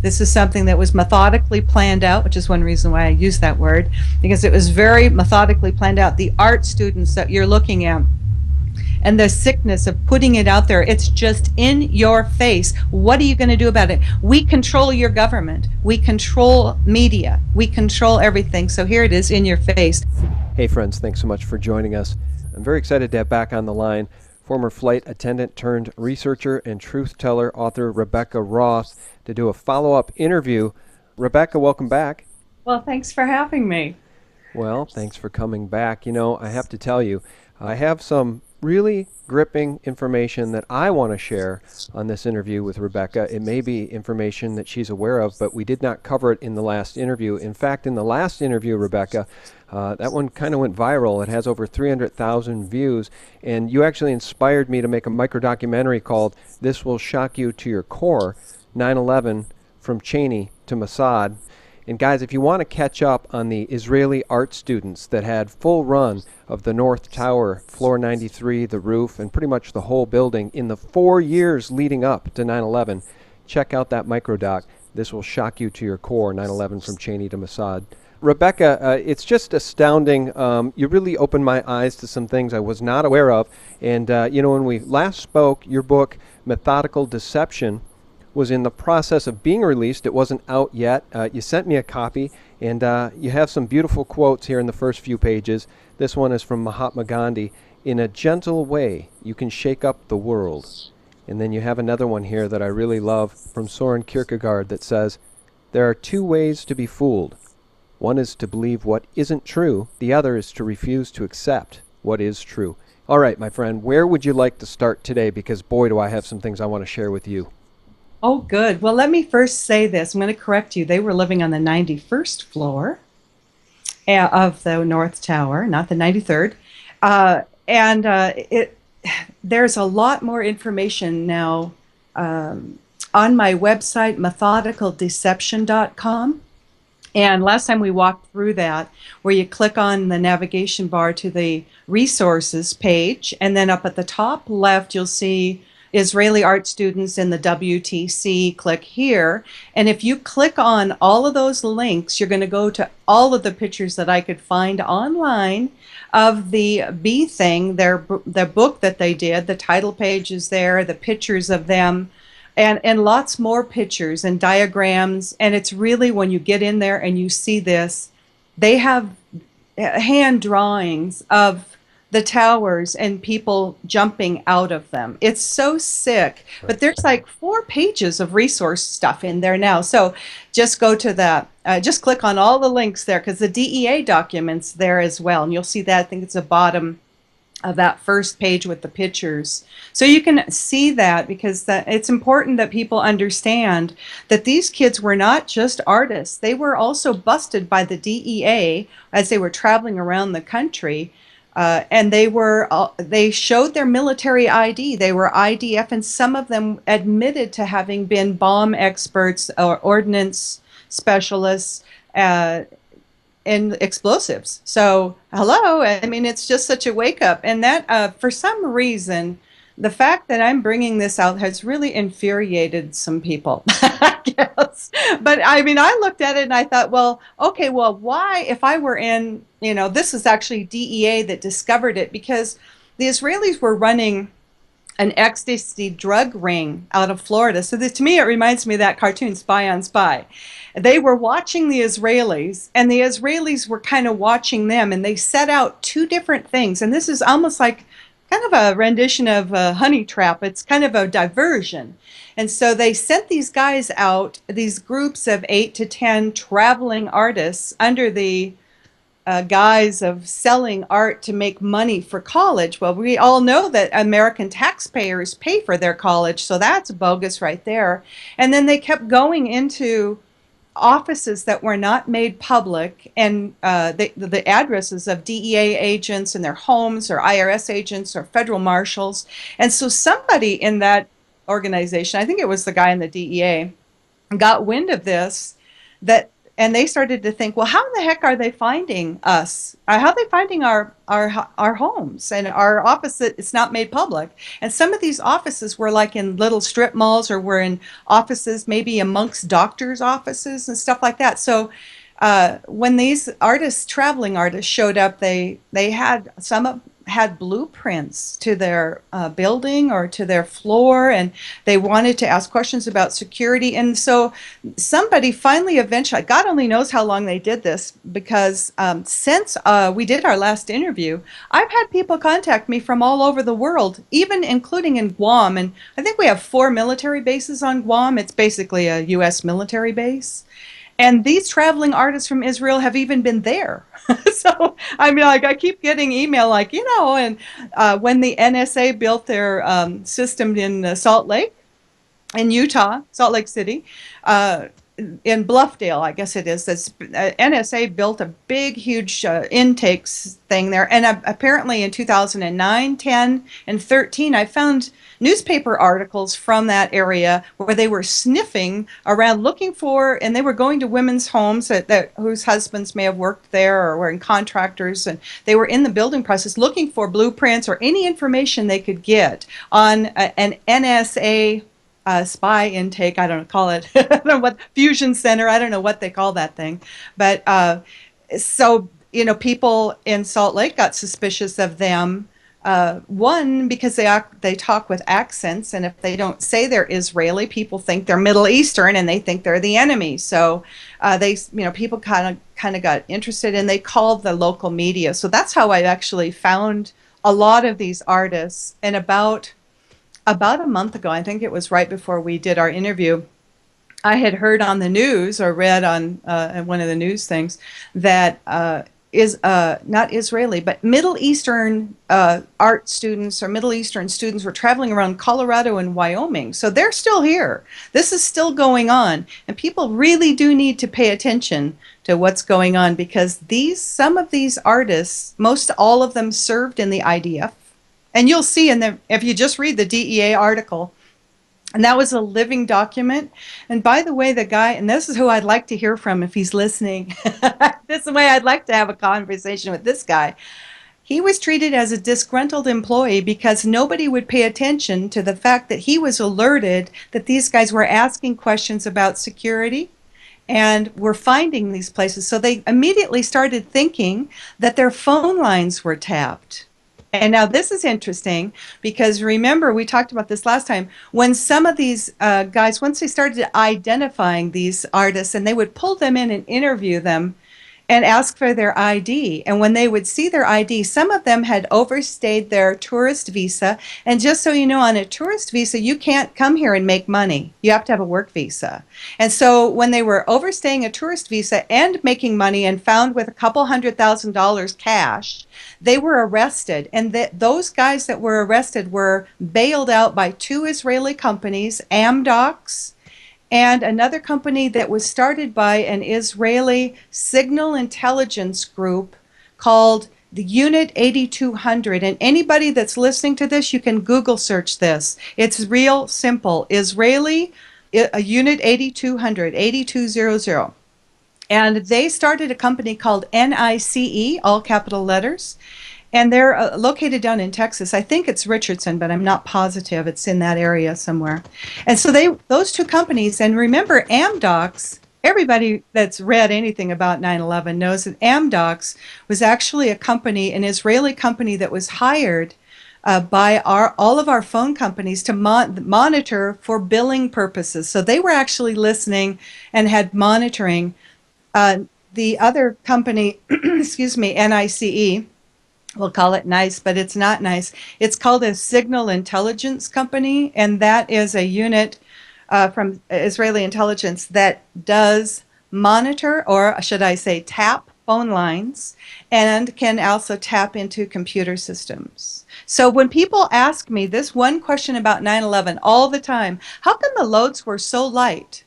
This is something that was methodically planned out, which is one reason why I use that word, because it was very methodically planned out. The art students that you're looking at, and the sickness of putting it out there, it's just in your face. What are you going to do about it? We control your government. We control media. We control everything. So here it is in your face. Hey friends, thanks so much for joining us. I'm very excited to have back on the line former flight attendant turned researcher and truth teller author Rebekah Roth to do a follow-up interview. Rebekah, welcome back. Well, thanks for having me. Well, thanks for coming back. You know, I have to tell you, I have some really gripping information that I want to share on this interview with Rebekah. It may be information that she's aware of, but we did not cover it in the last interview. In fact, in the last interview, Rebekah, that one kind of went viral. It has over 300,000 views, and you actually inspired me to make a micro-documentary called This Will Shock You to Your Core, 9/11 from Cheney to Mossad. And guys, if you want to catch up on the Israeli art students that had full run of the North Tower, floor 93, the roof, and pretty much the whole building in the 4 years leading up to 9/11, check out that microdoc. This will shock you to your core, 9/11 from Cheney to Mossad. Rebekah, it's just astounding. You really opened my eyes to some things I was not aware of. And, when we last spoke, your book, Methodical Deception, was in the process of being released. It wasn't out yet. You sent me a copy, and you have some beautiful quotes here in the first few pages. This one is from Mahatma Gandhi. In a gentle way, you can shake up the world. And then you have another one here that I really love from Soren Kierkegaard that says, there are two ways to be fooled. One is to believe what isn't true. The other is to refuse to accept what is true. All right, my friend, where would you like to start today? Because boy, do I have some things I want to share with you. Oh, good. Well, let me first say this. I'm going to correct you. They were living on the 91st floor of the North Tower, not the 93rd. There's a lot more information now on my website, methodicaldeception.com. And last time we walked through that, where you click on the navigation bar to the resources page, and then up at the top left, you'll see Israeli art students in the WTC. Click here. And if you click on all of those links, you're going to go to all of the pictures that I could find online of the bee thing, their book that they did. The title page is there, the pictures of them, and lots more pictures and diagrams. And it's really, when you get in there and you see this, they have hand drawings of the towers and people jumping out of them. It's so sick. But there's like 4 pages of resource stuff in there now. So just go to that. Just click on all the links there, because the DEA document's there as well. And you'll see that. I think it's the bottom of that first page with the pictures. So you can see that, because it's important that people understand that these kids were not just artists. They were also busted by the DEA as they were traveling around the country. And they showed their military ID. They were IDF, and some of them admitted to having been bomb experts or ordnance specialists in explosives. So, hello, I mean, it's just such a wake up. And that, for some reason, the fact that I'm bringing this out has really infuriated some people, I guess. But I mean, I looked at it and I thought, well, okay, well, why, if I were in, this is actually DEA that discovered it, because the Israelis were running an ecstasy drug ring out of Florida. So to me, it reminds me of that cartoon, Spy on Spy. They were watching the Israelis, and the Israelis were kind of watching them, and they set out 2 different things. And this is almost like kind of a rendition of a honey trap. It's kind of a diversion. And so they sent these guys out, these groups of 8 to 10 traveling artists, under the guise of selling art to make money for college. Well, we all know that American taxpayers pay for their college, so that's bogus right there. And then they kept going into offices that were not made public, and the addresses of DEA agents and their homes, or IRS agents, or federal marshals. And so somebody in that organization, I think it was the guy in the DEA, got wind of this, that and they started to think, well, how in the heck are they finding us? How are they finding our homes and our office that it's not made public? And some of these offices were like in little strip malls, or were in offices maybe amongst doctors' offices and stuff like that. So when these artists, traveling artists, showed up, they had had blueprints to their building or to their floor, and they wanted to ask questions about security. And so somebody finally, eventually, God only knows how long they did this, because since we did our last interview, I've had people contact me from all over the world, even including in Guam. And I think we have 4 military bases on Guam. It's basically a U.S. military base. And these traveling artists from Israel have even been there. So, I mean, like, I keep getting email like, and when the NSA built their system in Salt Lake, in Utah, Salt Lake City, in Bluffdale, I guess it is. That's NSA built a big, huge intakes thing there, and apparently in 2009, 10, and 13, I found newspaper articles from that area where they were sniffing around looking for, and they were going to women's homes whose husbands may have worked there or were in contractors, and they were in the building process looking for blueprints or any information they could get on an NSA spy intake. I don't know, call it, I don't know what, fusion center, I don't know what they call that thing. But so, people in Salt Lake got suspicious of them. One, because they talk with accents, and if they don't say they're Israeli, people think they're Middle Eastern, and they think they're the enemy. So people kind of got interested, and they called the local media. So that's how I actually found a lot of these artists. And about a month ago, I think it was right before we did our interview, I had heard on the news, or read on one of the news things, that is not Israeli, but Middle Eastern art students or Middle Eastern students were traveling around Colorado and Wyoming. So they're still here. This is still going on. And people really do need to pay attention to what's going on, because some of these artists, most all of them served in the IDF. And you'll see if you just read the DEA article, and that was a living document. And by the way, the guy, and this is who I'd like to hear from if he's listening. This is the way I'd like to have a conversation with this guy. He was treated as a disgruntled employee because nobody would pay attention to the fact that he was alerted that these guys were asking questions about security and were finding these places. So they immediately started thinking that their phone lines were tapped. And now this is interesting, because remember, we talked about this last time, when some of these guys, once they started identifying these artists, and they would pull them in and interview them and ask for their ID. And when they would see their ID, some of them had overstayed their tourist visa. And just so you know, on a tourist visa, you can't come here and make money. You have to have a work visa. And so when they were overstaying a tourist visa and making money and found with a couple $100,000 cash, they were arrested. And those guys that were arrested were bailed out by 2 Israeli companies, Amdocs, and another company that was started by an Israeli signal intelligence group called the Unit 8200. And anybody that's listening to this, you can Google search this. It's real simple. Israeli Unit 8200, 8200. And they started a company called NICE, all capital letters. And they're located down in Texas. I think it's Richardson, but I'm not positive. It's in that area somewhere. And so those 2 companies, and remember, Amdocs, everybody that's read anything about 9/11 knows that Amdocs was actually a company, an Israeli company that was hired by all of our phone companies to monitor for billing purposes. So they were actually listening and had monitoring. The other company, excuse me, NICE, we'll call it NICE, but it's not NICE. It's called a Signal Intelligence Company, and that is a unit from Israeli intelligence that does monitor, or should I say tap, phone lines, and can also tap into computer systems. So when people ask me this one question about 9/11 all the time, how come the loads were so light?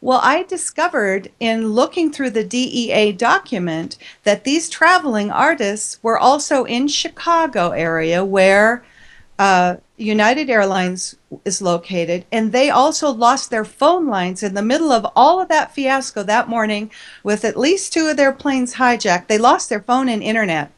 Well, I discovered in looking through the DEA document that these traveling artists were also in Chicago area, where United Airlines is located, and they also lost their phone lines in the middle of all of that fiasco that morning with at least two of their planes hijacked. They lost their phone and internet.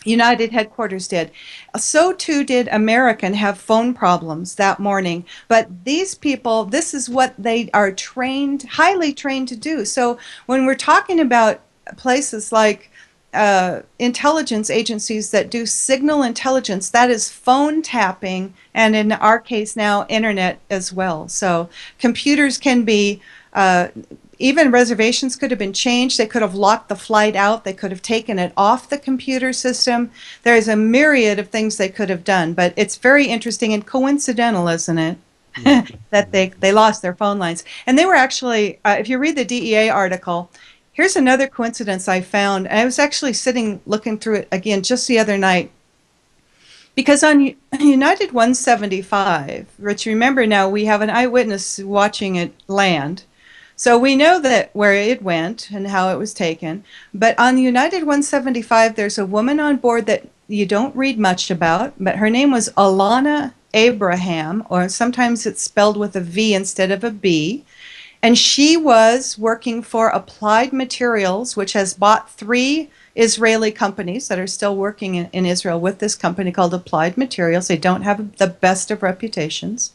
United headquarters did. So too did American have phone problems that morning. But these people, this is what they are trained, highly trained to do. So when we're talking about places like intelligence agencies that do signal intelligence, that is phone tapping, and in our case now, internet as well. So computers can be even reservations could have been changed. They could have locked the flight out. They could have taken it off the computer system. There is a myriad of things they could have done, but it's very interesting and coincidental, isn't it? That they lost their phone lines. And they were actually, if you read the DEA article, here's another coincidence I found. I was actually sitting looking through it again just the other night. Because on United 175, which remember now we have an eyewitness watching it land. So we know that where it went and how it was taken. But on United 175, there's a woman on board that you don't read much about, but her name was Alana Abraham, or sometimes it's spelled with a V instead of a B. And she was working for Applied Materials, which has bought 3 Israeli companies that are still working in Israel with this company called Applied Materials. They don't have the best of reputations.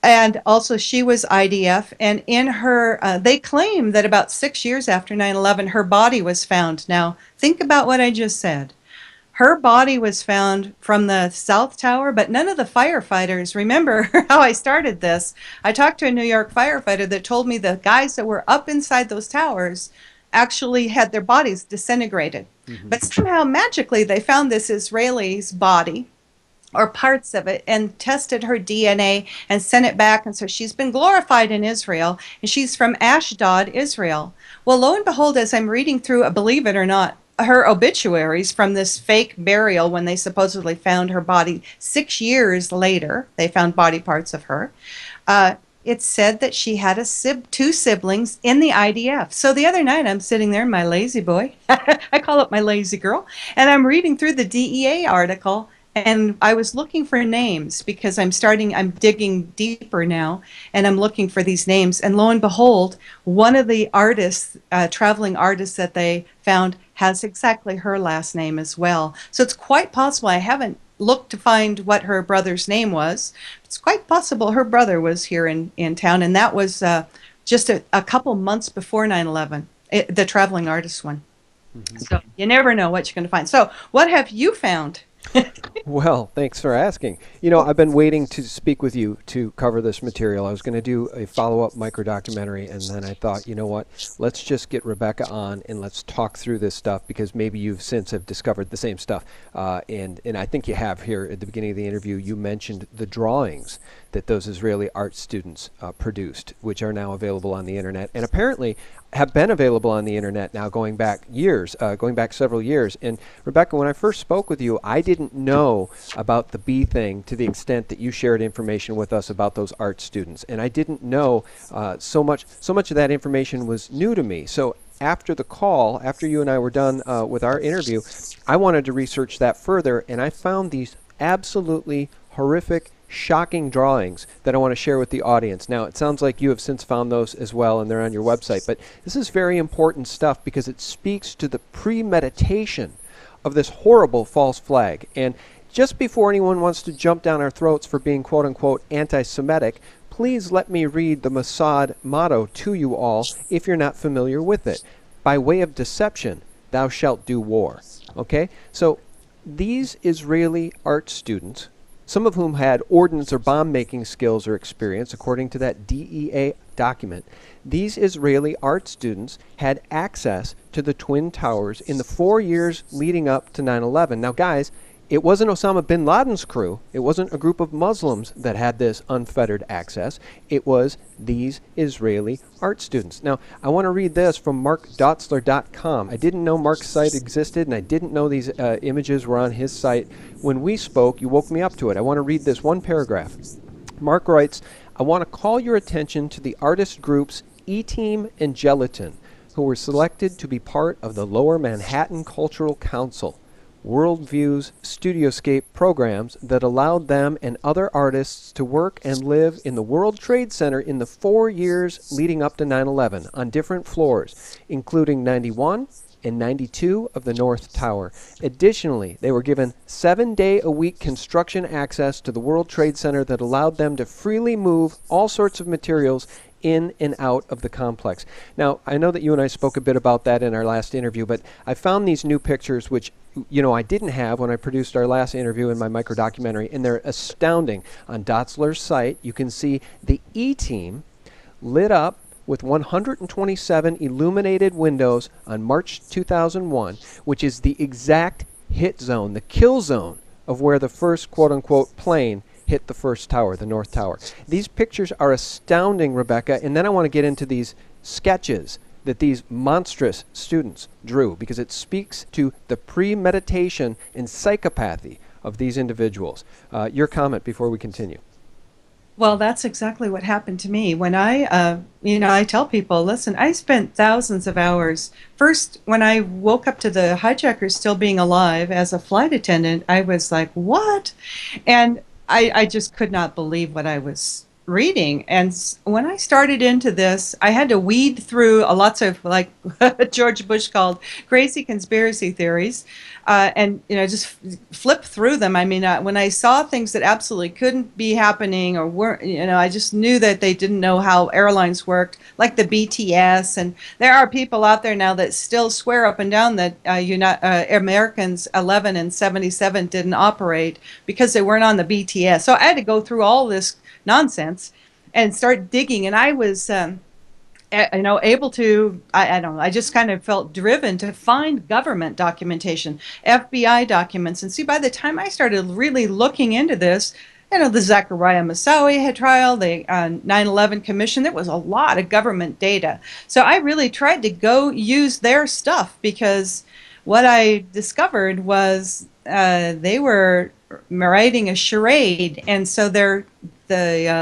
And also she was IDF, and in her, they claim that about 6 years after 9/11, her body was found. Now, think about what I just said. Her body was found from the South Tower, but none of the firefighters, remember how I started this. I talked to a New York firefighter that told me the guys that were up inside those towers actually had their bodies disintegrated. But somehow magically they found this Israeli's body, or parts of it, and tested her DNA and sent it back. And so she's been glorified in Israel, and she's from Ashdod, Israel. Well, lo and behold, as I'm reading through, believe it or not, her obituaries from this fake burial when they supposedly found her body 6 years later, they found body parts of her. It said that she had 2 siblings in the IDF. So the other night I'm sitting there in my lazy boy, I call it my lazy girl, and I'm reading through the DEA article. And I was looking for names because I'm digging deeper now, and I'm looking for these names. And lo and behold, one of the artists, traveling artists that they found, has exactly her last name as well. So it's quite possible. I haven't looked to find what her brother's name was. It's quite possible her brother was here in town, and that was just a couple months before 9/11, the traveling artist one. So you never know what you're going to find. So what have you found? Well, thanks for asking. I've been waiting to speak with you to cover this material. I was going to do a follow-up micro-documentary, and then I thought, you know what, let's just get Rebekah on and let's talk through this stuff, because maybe you've since have discovered the same stuff. And I think you have. Here at the beginning of the interview, you mentioned the drawings that those Israeli art students produced, which are now available on the internet, and apparently have been available on the internet now going back several years. And Rebekah, when I first spoke with you, I didn't know about the bee thing to the extent that you shared information with us about those art students. And I didn't know so much of that information was new to me. So after the call, after you and I were done with our interview, I wanted to research that further, and I found these absolutely horrific, shocking drawings that I want to share with the audience. Now, it sounds like you have since found those as well, and they're on your website, but this is very important stuff because it speaks to the premeditation of this horrible false flag. And just before anyone wants to jump down our throats for being quote-unquote anti-Semitic, please let me read the Mossad motto to you all if you're not familiar with it. By way of deception, thou shalt do war. Okay? So these Israeli art students, some of whom had ordnance or bomb-making skills or experience, according to that DEA document, these Israeli art students had access to the Twin Towers in the 4 years leading up to 9/11. Now, guys, it wasn't Osama bin Laden's crew. It wasn't a group of Muslims that had this unfettered access. It was these Israeli art students. Now, I want to read this from markdotzler.com. I didn't know Mark's site existed, and I didn't know these images were on his site. When we spoke, you woke me up to it. I want to read this one paragraph. Mark writes, I want to call your attention to the artist groups E-Team and Gelatin, who were selected to be part of the Lower Manhattan Cultural Council. Worldview's Studioscape programs that allowed them and other artists to work and live in the World Trade Center in the 4 years leading up to 9/11 on different floors, including 91 and 92 of the North Tower. Additionally, they were given 7-day-a-week construction access to the World Trade Center that allowed them to freely move all sorts of materials in and out of the complex. Now, I know that you and I spoke a bit about that in our last interview, but I found these new pictures which, I didn't have when I produced our last interview in my micro-documentary, and they're astounding. On Dotzler's site, you can see the E-Team lit up with 127 illuminated windows on March 2001, which is the exact hit zone, the kill zone of where the first quote-unquote plane hit the first tower, the North Tower. These pictures are astounding, Rebekah, and then I want to get into these sketches that these monstrous students drew, because it speaks to the premeditation and psychopathy of these individuals. Your comment before we continue. Well, that's exactly what happened to me. When I tell people, listen, I spent thousands of hours. First, when I woke up to the hijackers still being alive as a flight attendant, I was like, what? And I just could not believe what I was reading. And when I started into this, I had to weed through lots of, like George Bush called, crazy conspiracy theories, and just flip through them. I mean, when I saw things that absolutely couldn't be happening or weren't, I just knew that they didn't know how airlines worked, like the BTS. And there are people out there now that still swear up and down that Americans 11 and 77 didn't operate because they weren't on the BTS. So I had to go through all this nonsense and start digging, and I was able to, I don't know, I just kind of felt driven to find government documentation, FBI documents. And see, by the time I started really looking into this, the Zachariah Moussaoui trial, the 9/11 Commission, there was a lot of government data. So I really tried to go use their stuff, because what I discovered was they were writing a charade, and so the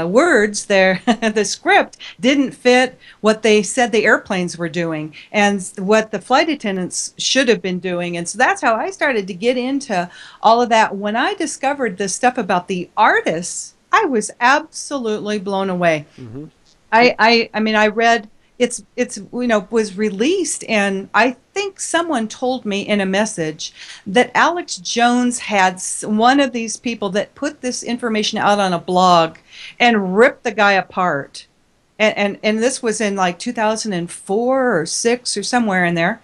words there, the script didn't fit what they said the airplanes were doing and what the flight attendants should have been doing. And so that's how I started to get into all of that. When I discovered this stuff about the artists, I was absolutely blown away. Mm-hmm. I read it's was released, and I think someone told me in a message that Alex Jones had one of these people that put this information out on a blog and ripped the guy apart, and this was in like 2004 or 6 or somewhere in there.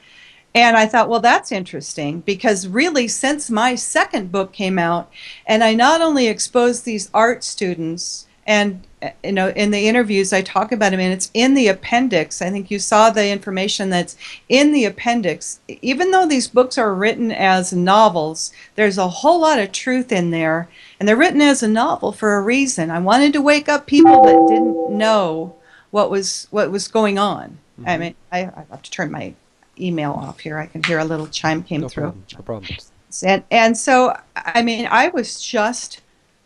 And I thought, well, that's interesting, because really, since my second book came out, and I not only exposed these art students, and in the interviews I talk about them, and it's in the appendix. I think you saw the information that's in the appendix. Even though these books are written as novels, there's a whole lot of truth in there, and they're written as a novel for a reason. I wanted to wake up people that didn't know what was going on. Mm-hmm. I mean, I have to turn my email off here. I can hear a little chime came through. No problem. And so, I mean, I was just,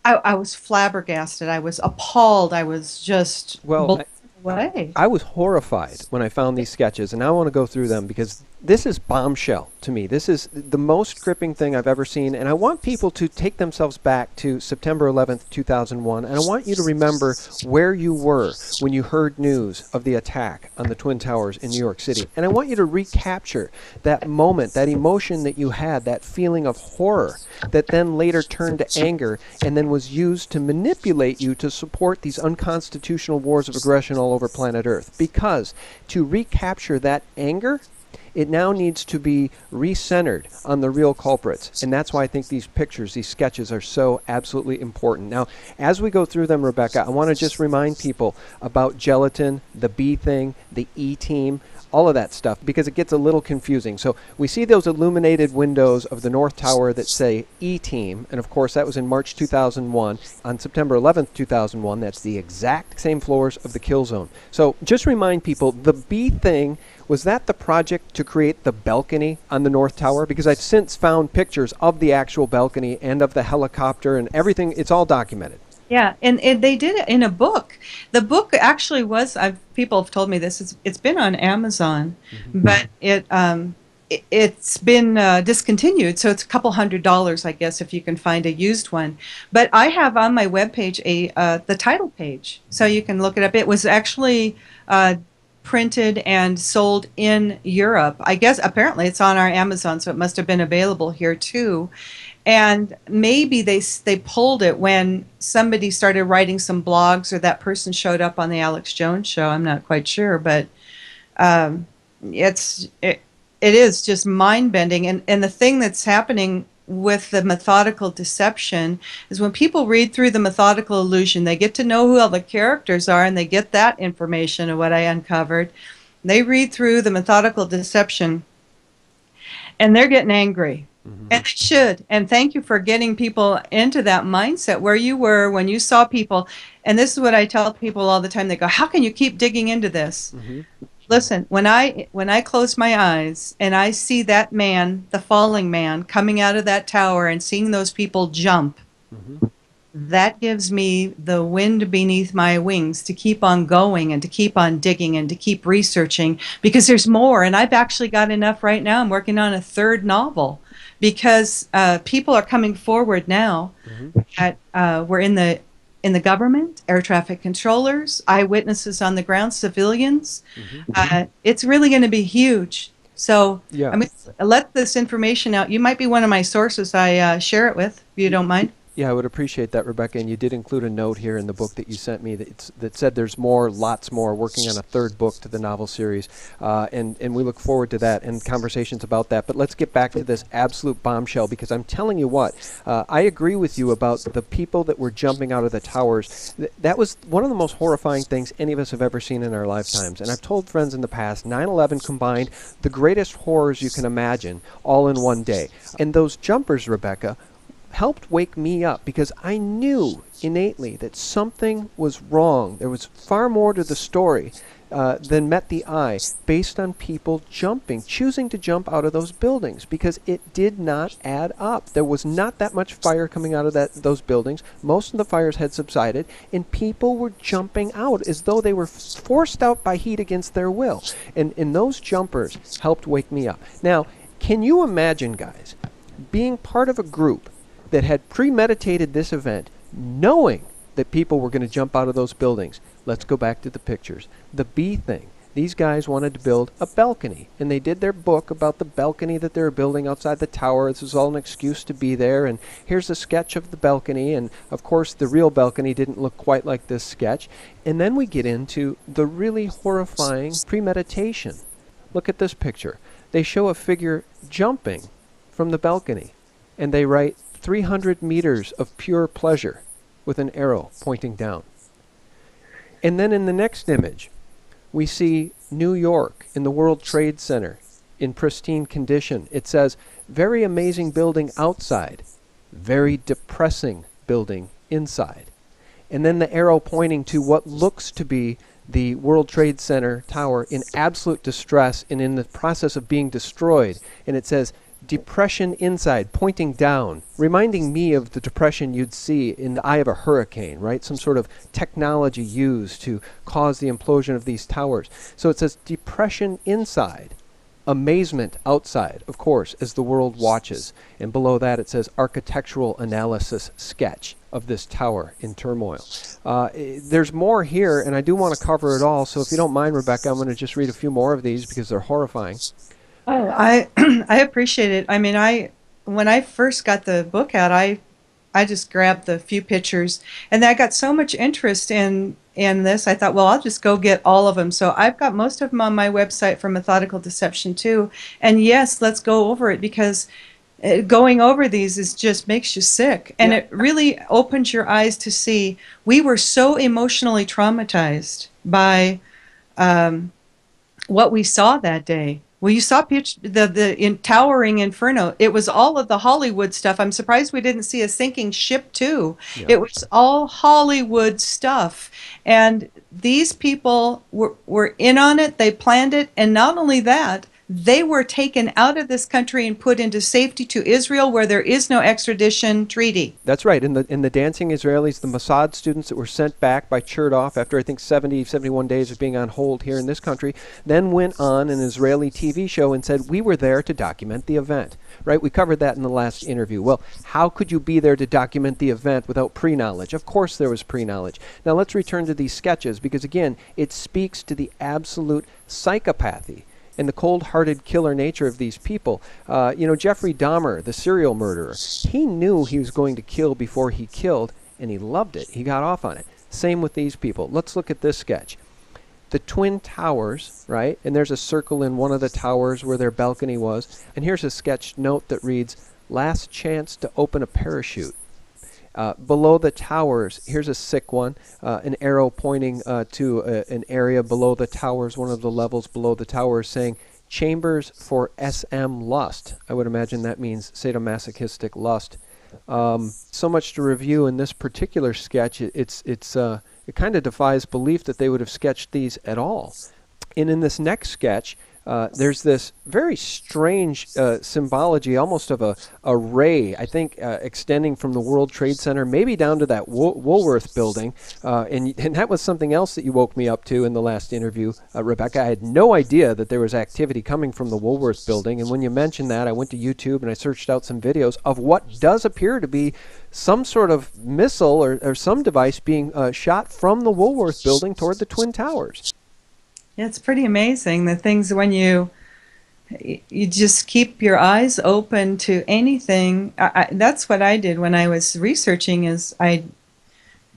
I was flabbergasted. I was appalled. I was just blown away. I was horrified when I found these sketches, and I want to go through them because this is bombshell to me. This is the most gripping thing I've ever seen, and I want people to take themselves back to September 11th, 2001, and I want you to remember where you were when you heard news of the attack on the Twin Towers in New York City. And I want you to recapture that moment, that emotion that you had, that feeling of horror that then later turned to anger and then was used to manipulate you to support these unconstitutional wars of aggression all over planet Earth. Because to recapture that anger, it now needs to be recentered on the real culprits. And that's why I think these pictures, these sketches, are so absolutely important. Now, as we go through them, Rebekah, I want to just remind people about gelatin, the B thing, the E-Team, all of that stuff, because it gets a little confusing. So we see those illuminated windows of the North Tower that say E-Team, and of course that was in March 2001. On September 11th, 2001, that's the exact same floors of the kill zone. So just remind people, the B thing, was that the project to create the balcony on the North Tower? Because I've since found pictures of the actual balcony and of the helicopter and everything. It's all documented. Yeah, and they did it in a book. The book actually was, people have told me this, it's been on Amazon, mm-hmm. but it's been discontinued, so it's a couple $100, I guess, if you can find a used one. But I have on my webpage the title page, so you can look it up. It was actually printed and sold in Europe. I guess apparently it's on our Amazon, so it must have been available here too. And maybe they pulled it when somebody started writing some blogs, or that person showed up on the Alex Jones show. I'm not quite sure, but um, it is just mind bending. And the thing that's happening with the methodical deception is when people read through the methodical illusion, they get to know who all the characters are, and they get that information of what I uncovered. They read through the methodical deception, and they're getting angry. Mm-hmm. And they should. And thank you for getting people into that mindset where you were when you saw people. And this is what I tell people all the time. They go, "How can you keep digging into this?" Mm-hmm. Listen, when I close my eyes and I see that man, the falling man, coming out of that tower and seeing those people jump, Mm-hmm. that gives me the wind beneath my wings to keep on going and to keep on digging and to keep researching, because there's more. And I've actually got enough right now. I'm working on a third novel because people are coming forward now Mm-hmm. that were in the government, air traffic controllers, eyewitnesses on the ground, civilians. Mm-hmm. It's really going to be huge. So Yeah. I mean, let this information out. You might be one of my sources. I share it with, if you don't mind. Yeah, I would appreciate that, Rebekah. And you did include a note here in the book that you sent me that said there's more, lots more, working on a third book to the novel series. And we look forward to that and conversations about that. But let's get back to this absolute bombshell, because I'm telling you what, I agree with you about the people that were jumping out of the towers. That was one of the most horrifying things any of us have ever seen in our lifetimes. And I've told friends in the past, 9/11 combined the greatest horrors you can imagine all in one day. And those jumpers, Rebekah, helped wake me up, because I knew innately that something was wrong. There was far more to the story than met the eye, based on people choosing to jump out of those buildings, because it did not add up. There was not that much fire coming out of those buildings. Most of the fires had subsided, and people were jumping out as though they were forced out by heat against their will. And those jumpers helped wake me up. Now, can you imagine, guys, being part of a group that had premeditated this event, knowing that people were going to jump out of those buildings? Let's go back to the pictures. The bee thing. These guys wanted to build a balcony, and they did their book about the balcony that they were building outside the tower. This was all an excuse to be there, and here's a sketch of the balcony, and of course the real balcony didn't look quite like this sketch. And then we get into the really horrifying premeditation. Look at this picture. They show a figure jumping from the balcony, and they write 300 meters of pure pleasure with an arrow pointing down. And then in the next image, we see New York in the World Trade Center in pristine condition. It says, "Very amazing building outside, very depressing building inside." And then the arrow pointing to what looks to be the World Trade Center tower in absolute distress and in the process of being destroyed. And it says, "Depression inside," pointing down, reminding me of the depression you'd see in the eye of a hurricane, right? Some sort of technology used to cause the implosion of these towers. So it says depression inside, amazement outside, of course, as the world watches. And below that it says architectural analysis sketch of this tower in turmoil. There's more here, and I do want to cover it all. So if you don't mind, Rebekah, I'm going to just read a few more of these because they're horrifying. Oh, I I appreciate it. I mean, when I first got the book out, I just grabbed the few pictures, and I got so much interest in this. I thought, well, I'll just go get all of them. So I've got most of them on my website for Methodical Deception too. And yes, let's go over it, because going over these is just makes you sick, and Yeah. it really opens your eyes to see we were so emotionally traumatized by what we saw that day. Well, you saw the towering inferno. It was all of the Hollywood stuff. I'm surprised we didn't see a sinking ship too. Yeah. It was all Hollywood stuff, and these people were in on it. They planned it, and not only that, they were taken out of this country and put into safety to Israel, where there is no extradition treaty. That's right. In the dancing Israelis, the Mossad students that were sent back by Chertoff after I think 71 days of being on hold here in this country, then went on an Israeli TV show and said, we were there to document the event. Right? We covered that in the last interview. Well, how could you be there to document the event without pre-knowledge? Of course there was pre-knowledge. Now let's return to these sketches, because again, it speaks to the absolute psychopathy and the cold-hearted killer nature of these people. Jeffrey Dahmer, the serial murderer, he knew he was going to kill before he killed, and he loved it. He got off on it. Same with these people. Let's look at this sketch. The Twin Towers, right? And there's a circle in one of the towers where their balcony was. And here's a sketch note that reads, last chance to open a parachute. Below the towers, here's a sick one, an arrow pointing to an area below the towers, one of the levels below the towers, saying, chambers for SM lust. I would imagine that means sadomasochistic lust. So much to review in this particular sketch. It kind of defies belief that they would have sketched these at all. And in this next sketch, there's this very strange symbology, almost of a ray, I think, extending from the World Trade Center, maybe down to that Woolworth building. And that was something else that you woke me up to in the last interview, Rebekah. I had no idea that there was activity coming from the Woolworth building. And when you mentioned that, I went to YouTube and I searched out some videos of what does appear to be some sort of missile or some device being shot from the Woolworth building toward the Twin Towers. Yeah, it's pretty amazing, the things when you just keep your eyes open to anything. That's what I did when I was researching.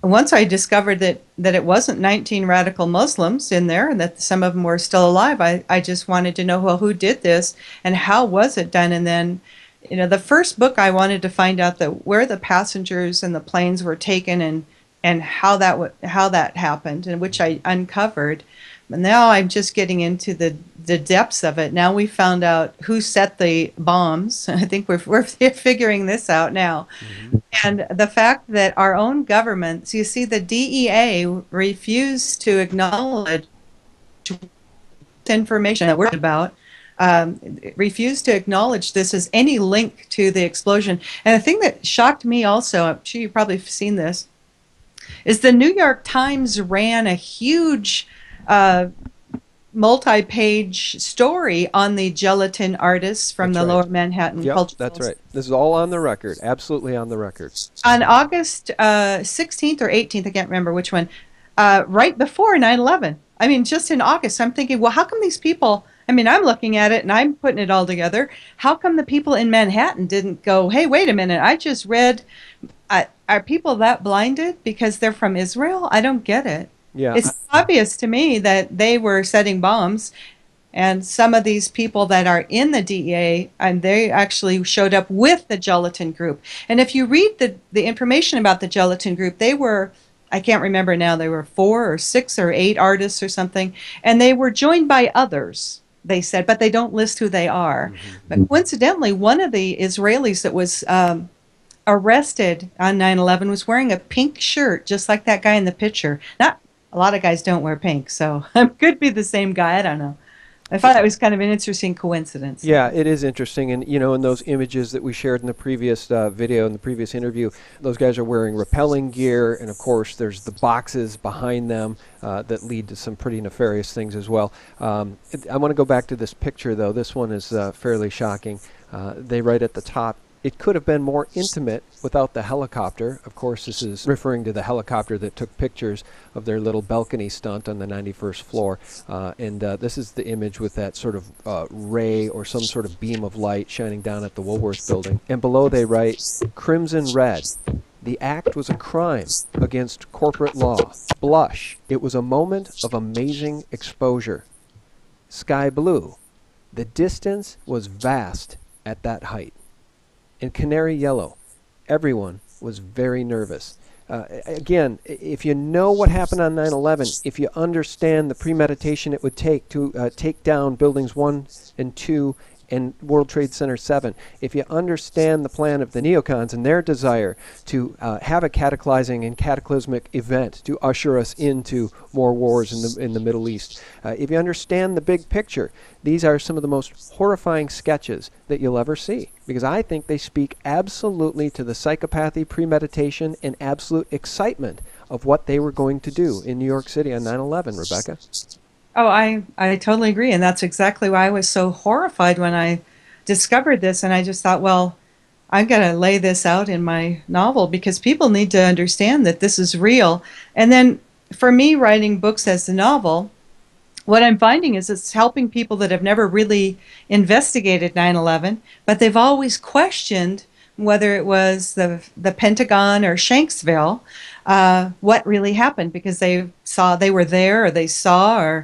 Once I discovered that it wasn't 19 radical Muslims in there and that some of them were still alive, I just wanted to know, well, who did this and how was it done? And then, the first book, I wanted to find out where the passengers and the planes were taken and how that happened, and which I uncovered. But now I'm just getting into the depths of it. Now we found out who set the bombs. I think we're figuring this out now. Mm-hmm. And the fact that our own government, so you see, the DEA refused to acknowledge information that we're about. Refused to acknowledge this as any link to the explosion. And the thing that shocked me also, I'm sure you've probably seen this, is the New York Times ran a huge multi-page story on the gelatin artists from the Lower Manhattan Cultural. That's right. This is all on the record, absolutely on the record. On August 16th or 18th, I can't remember which one, right before 9/11. I mean, just in August, I'm thinking, well, how come these people, I'm looking at it and I'm putting it all together. How come the people in Manhattan didn't go, hey, wait a minute, I just read, are people that blinded because they're from Israel? I don't get it. Yeah. It's obvious to me that they were setting bombs, and some of these people that are in the DEA, and they actually showed up with the gelatin group. And if you read the information about the gelatin group, they were, I can't remember now, they were 4 or 6 or 8 artists or something, and they were joined by others, they said, but they don't list who they are. Mm-hmm. But coincidentally, one of the Israelis that was arrested on 9/11 was wearing a pink shirt, just like that guy in the picture. Not a lot of guys don't wear pink, so it could be the same guy. I don't know. I thought that was kind of an interesting coincidence. Yeah, it is interesting. And, in those images that we shared in the previous video, in the previous interview, those guys are wearing rappelling gear. And, of course, there's the boxes behind them that lead to some pretty nefarious things as well. I want to go back to this picture, though. This one is fairly shocking. They write at the top, it could have been more intimate without the helicopter. Of course, this is referring to the helicopter that took pictures of their little balcony stunt on the 91st floor. And this is the image with that sort of ray or some sort of beam of light shining down at the Woolworth building. And below they write, crimson red. The act was a crime against corporate law. Blush. It was a moment of amazing exposure. Sky blue. The distance was vast at that height. And canary yellow, everyone was very nervous. Again, if you know what happened on 9/11, if you understand the premeditation it would take to take down buildings 1 and 2 and World Trade Center 7, if you understand the plan of the neocons and their desire to have a cataclysing and cataclysmic event to usher us into more wars in the Middle East, if you understand the big picture, these are some of the most horrifying sketches that you'll ever see, because I think they speak absolutely to the psychopathy, premeditation, and absolute excitement of what they were going to do in New York City on 9/11, Rebecca. Oh, I totally agree. And that's exactly why I was so horrified when I discovered this. And I just thought, well, I'm going to lay this out in my novel because people need to understand that this is real. And then for me, writing books as a novel, what I'm finding is it's helping people that have never really investigated 9/11, but they've always questioned whether it was the Pentagon or Shanksville, what really happened, because they were there, or they saw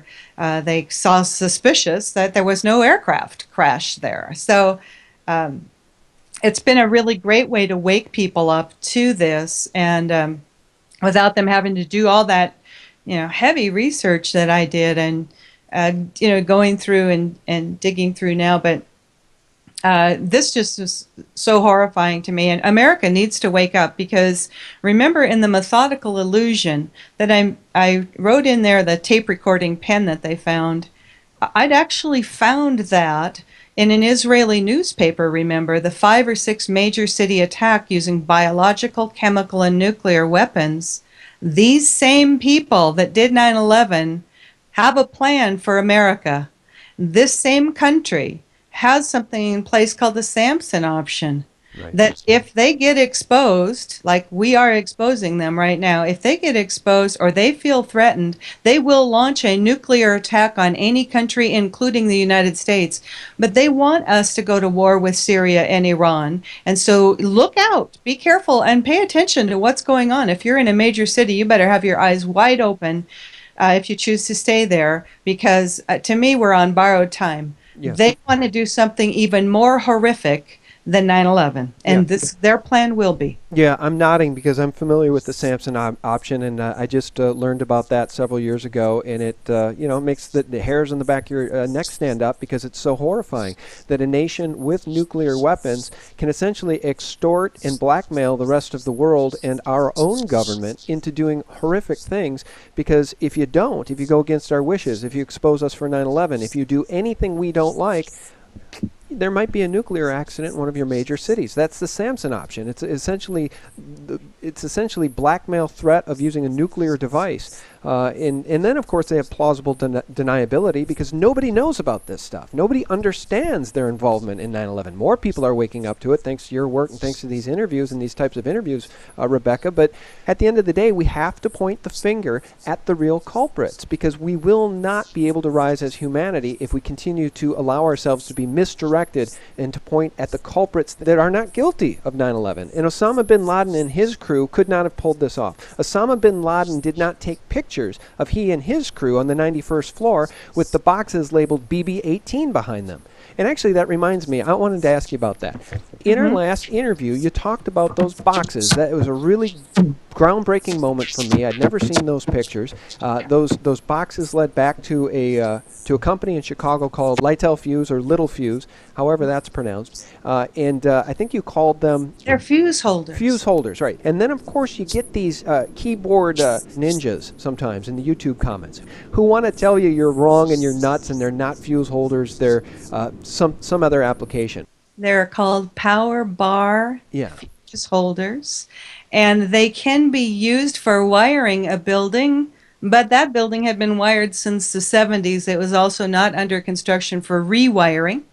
suspicious that there was no aircraft crash there. So it's been a really great way to wake people up to this, and without them having to do all that, heavy research that I did, and going through and digging through now. But this just is so horrifying to me, and America needs to wake up, because remember, in the Methodical Illusion that I wrote in there, the tape recording pen that they found, I'd actually found that in an Israeli newspaper. Remember, the 5 or 6 major city attack using biological, chemical, and nuclear weapons. These same people that did 9/11 have a plan for America. This same country has something in place called the Samson option. Right. That if they get exposed, like we are exposing them right now, if they get exposed or they feel threatened, they will launch a nuclear attack on any country, including the United States. But they want us to go to war with Syria and Iran. And so look out, be careful, and pay attention to what's going on. If you're in a major city, you better have your eyes wide open if you choose to stay there, because to me, we're on borrowed time. Yes. They want to do something even more horrific than 9/11, and their plan will be. Yeah, I'm nodding because I'm familiar with the Samson option, and I just learned about that several years ago, and it makes the hairs on the back of your neck stand up, because it's so horrifying that a nation with nuclear weapons can essentially extort and blackmail the rest of the world and our own government into doing horrific things. Because if you go against our wishes, if you expose us for 9/11, if you do anything we don't like, there might be a nuclear accident in one of your major cities. That's the Samson option. It's essentially blackmail threat of using a nuclear device. And then, of course, they have plausible deniability, because nobody knows about this stuff. Nobody understands their involvement in 9/11. More people are waking up to it thanks to your work and thanks to these interviews and these types of interviews, Rebecca. But at the end of the day, we have to point the finger at the real culprits, because we will not be able to rise as humanity if we continue to allow ourselves to be misdirected and to point at the culprits that are not guilty of 9/11. And Osama bin Laden and his crew could not have pulled this off. Osama bin Laden did not take pictures of he and his crew on the 91st floor with the boxes labeled BB-18 behind them. And actually, that reminds me, I wanted to ask you about that. In our last interview, you talked about those boxes. That was a really groundbreaking moment for me. I'd never seen those pictures. Those boxes led back to a company in Chicago called Lytel Fuse, or Little Fuse, however that's pronounced. And I think you called them... They're fuse holders. Fuse holders, right. And then, of course, you get these keyboard ninjas sometimes in the YouTube comments who want to tell you you're wrong and you're nuts and they're not fuse holders. They're some other application. They're called power bar fuse holders, and they can be used for wiring a building, but that building had been wired since the 70s. It was also not under construction for rewiring.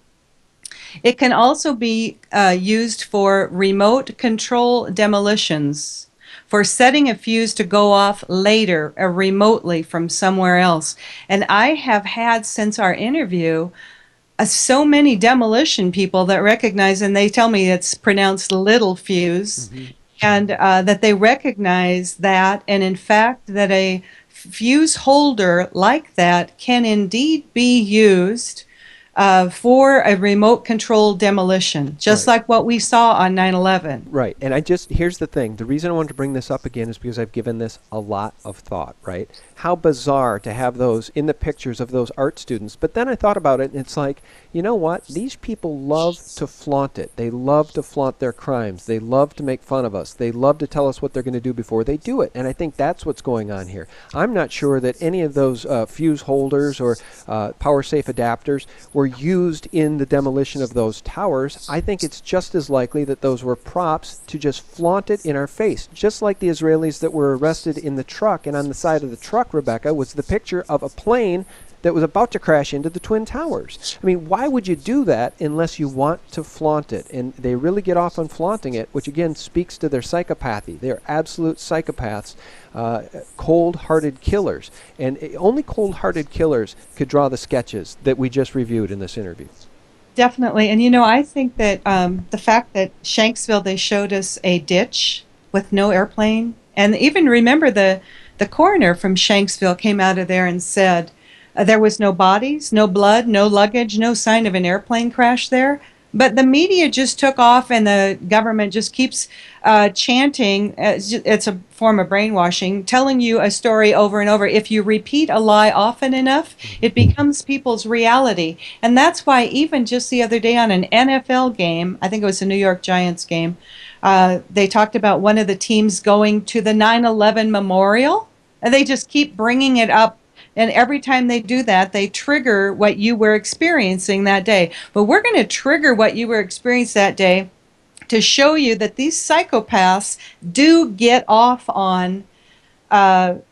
It can also be used for remote control demolitions, for setting a fuse to go off later remotely from somewhere else. And I have had, since our interview, so many demolition people that recognize, and they tell me it's pronounced Little Fuse, and that they recognize that, and in fact that a fuse holder like that can indeed be used for a remote control demolition, just Right. like what we saw on 9/11. Right. And here's the thing. The reason I wanted to bring this up again is because I've given this a lot of thought, right? How bizarre to have those in the pictures of those art students. But then I thought about it and it's like, you know what? These people love to flaunt it. They love to flaunt their crimes. They love to make fun of us. They love to tell us what they're going to do before they do it. And I think that's what's going on here. I'm not sure that any of those fuse holders or power safe adapters were used in the demolition of those towers. I think it's just as likely that those were props to just flaunt it in our face. Just like the Israelis that were arrested in the truck, and on the side of the truck, Rebekah, was the picture of a plane that was about to crash into the Twin Towers. I mean, why would you do that unless you want to flaunt it? And they really get off on flaunting it, which again speaks to their psychopathy. They're absolute psychopaths, cold-hearted killers. And only cold-hearted killers could draw the sketches that we just reviewed in this interview. Definitely. And I think that the fact that Shanksville, they showed us a ditch with no airplane. And even remember the coroner from Shanksville came out of there and said there was no bodies, no blood, no luggage, no sign of an airplane crash there. But the media just took off, and the government just keeps chanting. It's a form of brainwashing, telling you a story over and over. If you repeat a lie often enough, it becomes people's reality. And that's why even just the other day on an NFL game, I think it was a New York Giants game, they talked about one of the teams going to the 9/11 memorial. And they just keep bringing it up. And every time they do that, they trigger what you were experiencing that day. But we're going to trigger what you were experiencing that day to show you that these psychopaths do get off on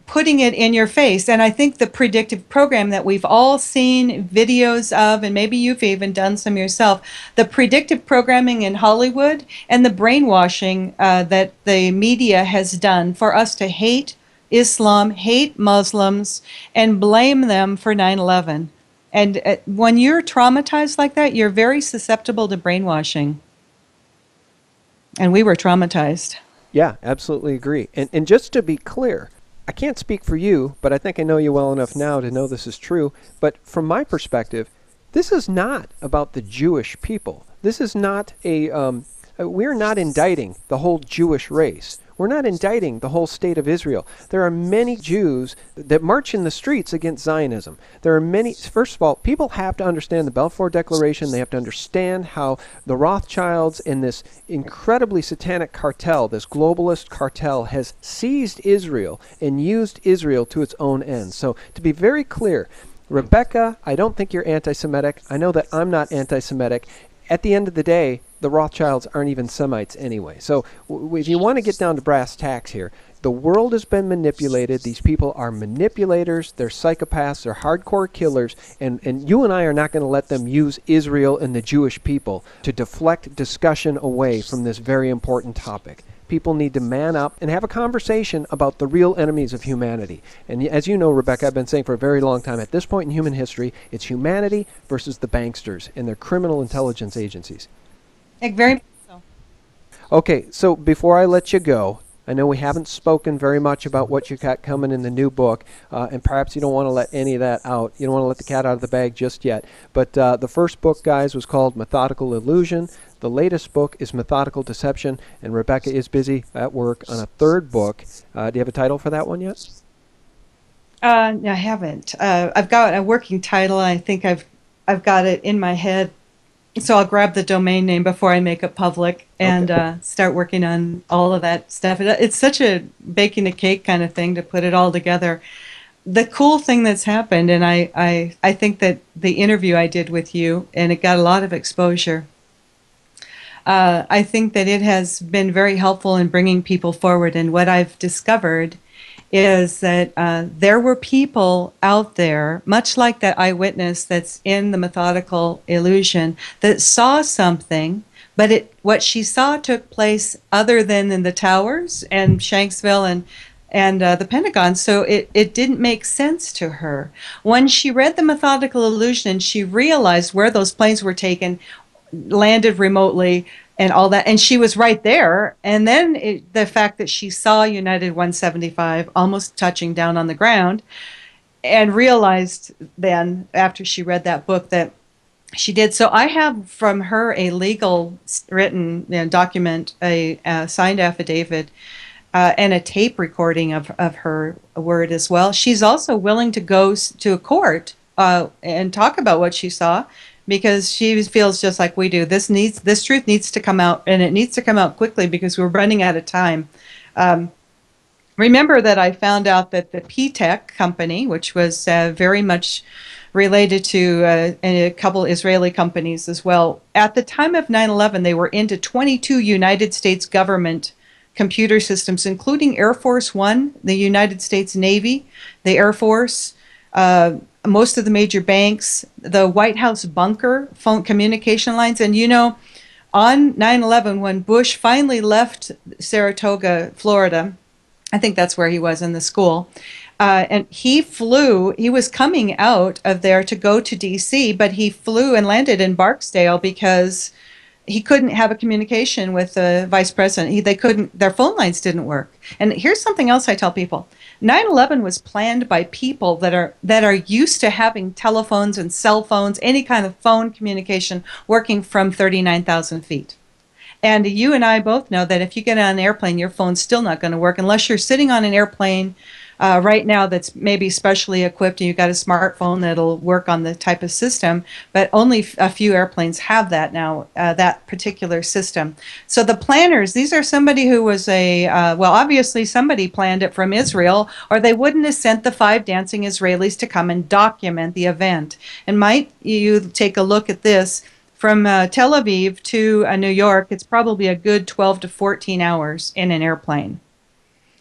putting it in your face. And I think the predictive program that we've all seen videos of, and maybe you've even done some yourself, the predictive programming in Hollywood and the brainwashing that the media has done for us to hate Islam, hate Muslims, and blame them for 9/11. And when you're traumatized like that, you're very susceptible to brainwashing. And we were traumatized. Yeah, absolutely agree. And just to be clear, I can't speak for you, but I think I know you well enough now to know this is true. But from my perspective, this is not about the Jewish people. This is not we're not indicting the whole Jewish race. We're not indicting the whole state of Israel. There are many Jews that march in the streets against Zionism. There are many, first of all, people have to understand the Balfour Declaration. They have to understand how the Rothschilds and this incredibly satanic cartel, this globalist cartel, has seized Israel and used Israel to its own ends. So to be very clear, Rebekah, I don't think you're anti-Semitic. I know that I'm not anti-Semitic. At the end of the day, the Rothschilds aren't even Semites anyway. So if you want to get down to brass tacks here, the world has been manipulated. These people are manipulators. They're psychopaths. They're hardcore killers. And you and I are not going to let them use Israel and the Jewish people to deflect discussion away from this very important topic. People need to man up and have a conversation about the real enemies of humanity. And as you know, Rebekah, I've been saying for a very long time, at this point in human history, it's humanity versus the banksters and their criminal intelligence agencies. Very much so. Okay, so before I let you go, I know we haven't spoken very much about what you got coming in the new book, and perhaps you don't want to let any of that out. You don't want to let the cat out of the bag just yet. But the first book, guys, was called Methodical Illusion. The latest book is Methodical Deception, and Rebekah is busy at work on a third book. Do you have a title for that one yet? I haven't. I've got a working title. I think I've got it in my head. So I'll grab the domain name before I make it public and start working on all of that stuff. It's such a baking a cake kind of thing to put it all together. The cool thing that's happened, and I think that the interview I did with you, and it got a lot of exposure, I think that it has been very helpful in bringing people forward. And what I've discovered is that there were people out there, much like that eyewitness that's in the Methodical Illusion, that saw something, but what she saw took place other than in the towers and Shanksville and the Pentagon, so it didn't make sense to her. When she read the Methodical Illusion, she realized where those planes were taken, landed remotely, and all that, and she was right there. And then the fact that she saw United 175 almost touching down on the ground, and realized then, after she read that book, that She did. So I have from her a legal written document, a signed affidavit, and a tape recording of her word as well. She's also willing to go to a court and talk about what she saw, because she feels just like we do. This truth needs to come out, and it needs to come out quickly because we're running out of time. Um, Remember that I found out that the P-Tech company, which was very much related to a couple Israeli companies as well, at the time of 9/11, they were into 22 United States government computer systems, including Air Force One, the United States Navy, the Air Force, most of the major banks, the White House bunker, phone communication lines. And on 9/11, when Bush finally left Saratoga, Florida, I think that's where he was in the school. And he was coming out of there to go to DC, but he flew and landed in Barksdale because he couldn't have a communication with the vice president. They couldn't, their phone lines didn't work. And here's something else I tell people. 9/11 was planned by people that are used to having telephones and cell phones, any kind of phone communication working from 39,000 feet. And you and I both know that if you get on an airplane, your phone's still not going to work unless you're sitting on an airplane right now that's maybe specially equipped and you've got a smartphone that'll work on the type of system. But only a few airplanes have that now, that particular system. So the planners, these are somebody who was well, obviously somebody planned it from Israel, or they wouldn't have sent the 5 dancing Israelis to come and document the event. And might you take a look at this? From Tel Aviv to New York, it's probably a good 12 to 14 hours in an airplane.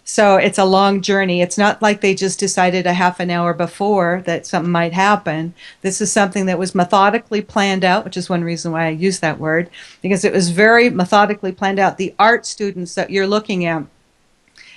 So it's a long journey. It's not like they just decided a half an hour before that something might happen. This is something that was methodically planned out, which is one reason why I use that word, because it was very methodically planned out. The art students that you're looking at,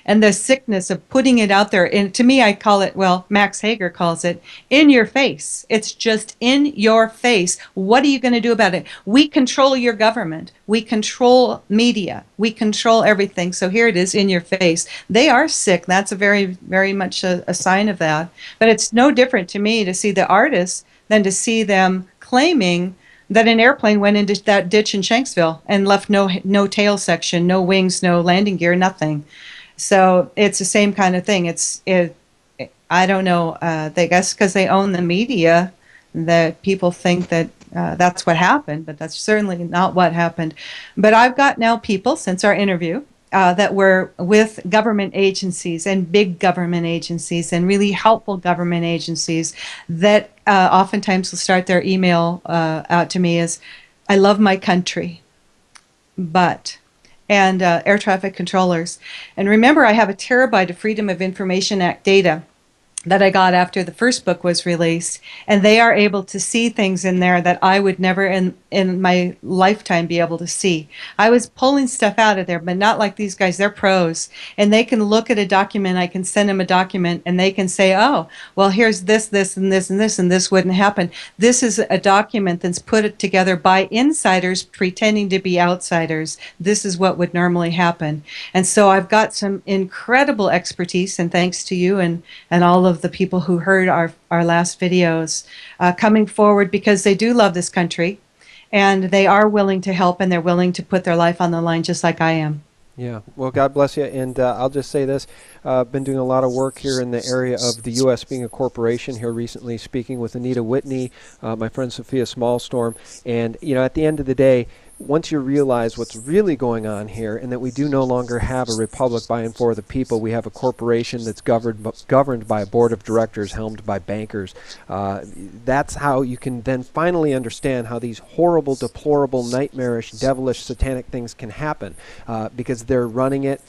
and the sickness of putting it out there. And to me, I call it, well, Max Hager calls it, in your face. It's just in your face. What are you going to do about it? We control your government. We control media. We control everything. So here it is, in your face. They are sick. That's a very, very much a sign of that. But it's no different to me to see the artists than to see them claiming that an airplane went into that ditch in Shanksville and left no tail section, no wings, no landing gear, nothing. So it's the same kind of thing. I don't know. They guess because they own the media, that people think that that's what happened, but that's certainly not what happened. But I've got now people since our interview that were with government agencies and big government agencies and really helpful government agencies that oftentimes will start their email out to me as, "I love my country, but." And air traffic controllers. And remember, I have a terabyte of Freedom of Information Act data that I got after the first book was released, and they are able to see things in there that I would never in my lifetime be able to see. I was pulling stuff out of there, but not like these guys. They're pros, and they can look at a document. I can send them a document, and they can say, "Oh, well, here's this, this, and this, and this, and this wouldn't happen." This is a document that's put together by insiders pretending to be outsiders. This is what would normally happen. And so I've got some incredible expertise, and thanks to you and all of the people who heard our last videos coming forward, because they do love this country and they are willing to help, and they're willing to put their life on the line just like I am. Yeah, well, God bless you. And I'll just say this. I've been doing a lot of work here in the area of the U.S. being a corporation here recently, speaking with Anita Whitney, my friend Sophia Smallstorm. And, at the end of the day, once you realize what's really going on here, and that we do no longer have a republic by and for the people, we have a corporation that's governed by a board of directors helmed by bankers. That's how you can then finally understand how these horrible, deplorable, nightmarish, devilish, satanic things can happen, because they're running it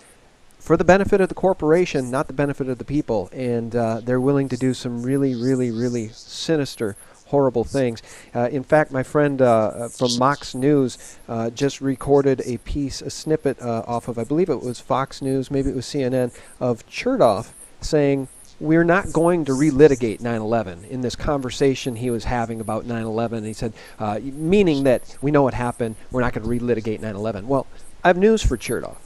for the benefit of the corporation, not the benefit of the people. And they're willing to do some really, really, really sinister, horrible things. In fact, my friend from Mox News just recorded a snippet off of, I believe it was Fox News, maybe it was CNN, of Chertoff saying, "We're not going to relitigate 9/11." In this conversation he was having about 9/11, he said, meaning that we know what happened, we're not going to relitigate 9/11. Well, I have news for Chertoff.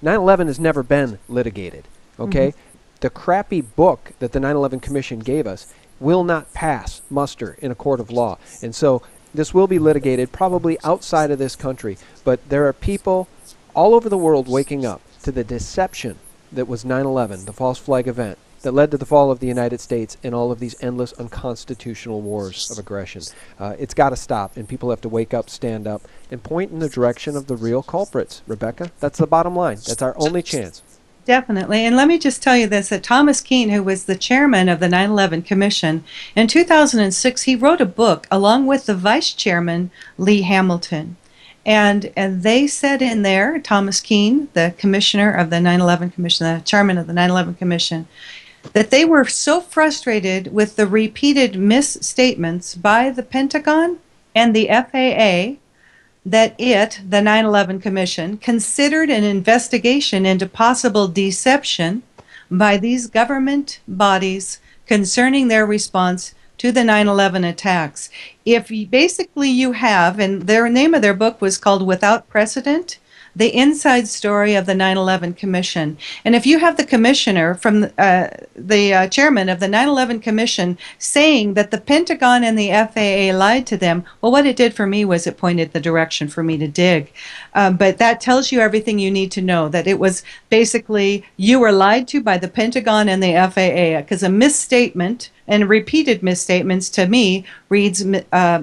9/11 has never been litigated, okay? Mm-hmm. The crappy book that the 9/11 Commission gave us will not pass muster in a court of law. And so This will be litigated probably outside of this country, but there are people all over the world waking up to the deception that was 9/11, the false flag event, that led to the fall of the United States and all of these endless unconstitutional wars of aggression. It's got to stop, and people have to wake up, stand up, and point in the direction of the real culprits. Rebekah, that's the bottom line. That's our only chance. Definitely. And let me just tell you this, that Thomas Keane, who was the chairman of the 9/11 Commission, in 2006, he wrote a book along with the vice chairman, Lee Hamilton. And they said in there, Thomas Keane, the commissioner of the 9/11 Commission, the chairman of the 9/11 Commission, that they were so frustrated with the repeated misstatements by the Pentagon and the FAA that the 9/11 Commission, considered an investigation into possible deception by these government bodies concerning their response to the 9/11 attacks. If you have, and their name of their book was called Without Precedent, the inside story of the 9/11 Commission. And if you have the commissioner from the chairman of the 9/11 Commission saying that the Pentagon and the FAA lied to them, well, what it did for me was it pointed the direction for me to dig. But that tells you everything you need to know, that it was basically you were lied to by the Pentagon and the FAA, because a misstatement and repeated misstatements to me reads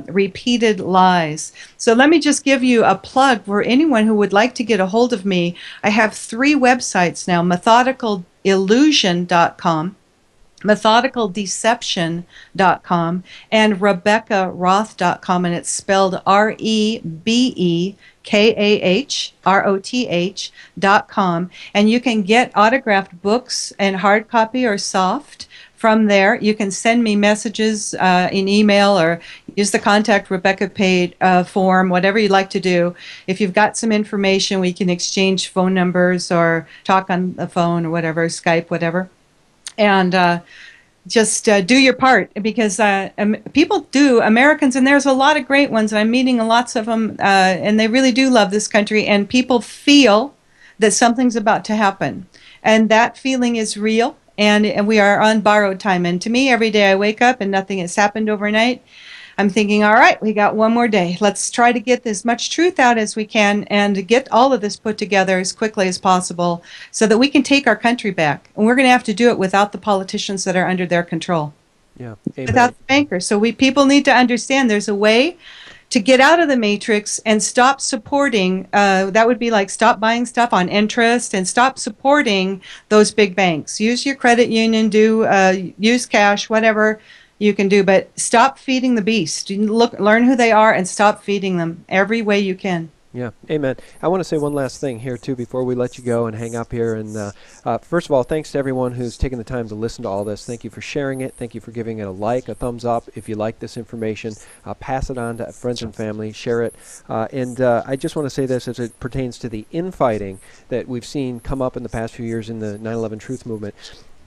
repeated lies. So let me just give you a plug for anyone who would like to get a hold of me. I have 3 websites now: methodicalillusion.com, methodicaldeception.com, and RebekahRoth.com, and it's spelled RebekahRoth.com. And you can get autographed books in hard copy or soft from there. You can send me messages in email, or use the contact Rebekah page form, whatever you'd like to do. If you've got some information, we can exchange phone numbers or talk on the phone or whatever, Skype, whatever. And just do your part, because people do, Americans, and there's a lot of great ones, and I'm meeting lots of them, and they really do love this country, and people feel that something's about to happen. And that feeling is real. And we are on borrowed time. And to me, every day I wake up and nothing has happened overnight, I'm thinking, all right, we got one more day. Let's try to get as much truth out as we can and get all of this put together as quickly as possible so that we can take our country back. And we're going to have to do it without the politicians that are under their control. Yeah, without the bankers. So people need to understand there's a way to get out of the matrix and stop supporting, that would be like stop buying stuff on interest and stop supporting those big banks. Use your credit union, use cash, whatever you can do, but stop feeding the beast. Learn who they are and stop feeding them every way you can. Yeah, amen. I want to say one last thing here, too, before we let you go and hang up here. And first of all, thanks to everyone who's taken the time to listen to all this. Thank you for sharing it. Thank you for giving it a like, a thumbs up. If you like this information, pass it on to friends and family. Share it. And I just want to say this as it pertains to the infighting that we've seen come up in the past few years in the 9/11 Truth Movement.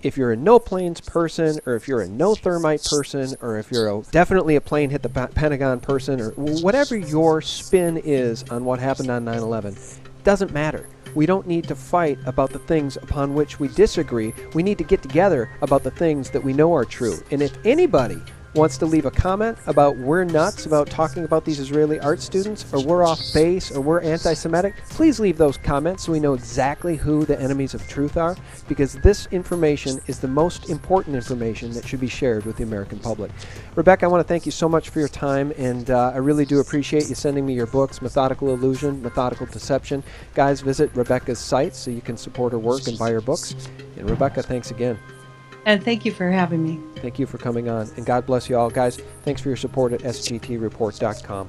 If you're a no planes person, or if you're a no thermite person, or if you're definitely a plane hit the Pentagon person, or whatever your spin is on what happened on 9/11, doesn't matter. We don't need to fight about the things upon which we disagree. We need to get together about the things that we know are true. And if anybody wants to leave a comment about we're nuts about talking about these Israeli art students, or we're off base, or we're anti-Semitic, please leave those comments so we know exactly who the enemies of truth are, because this information is the most important information that should be shared with the American public. Rebekah, I want to thank you so much for your time, and I really do appreciate you sending me your books, Methodical Illusion, Methodical Deception. Guys, visit Rebekah's site so you can support her work and buy her books. And Rebekah, thanks again. And thank you for having me. Thank you for coming on. And God bless you all. Guys, thanks for your support at sgtreport.com.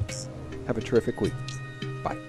Have a terrific week. Bye.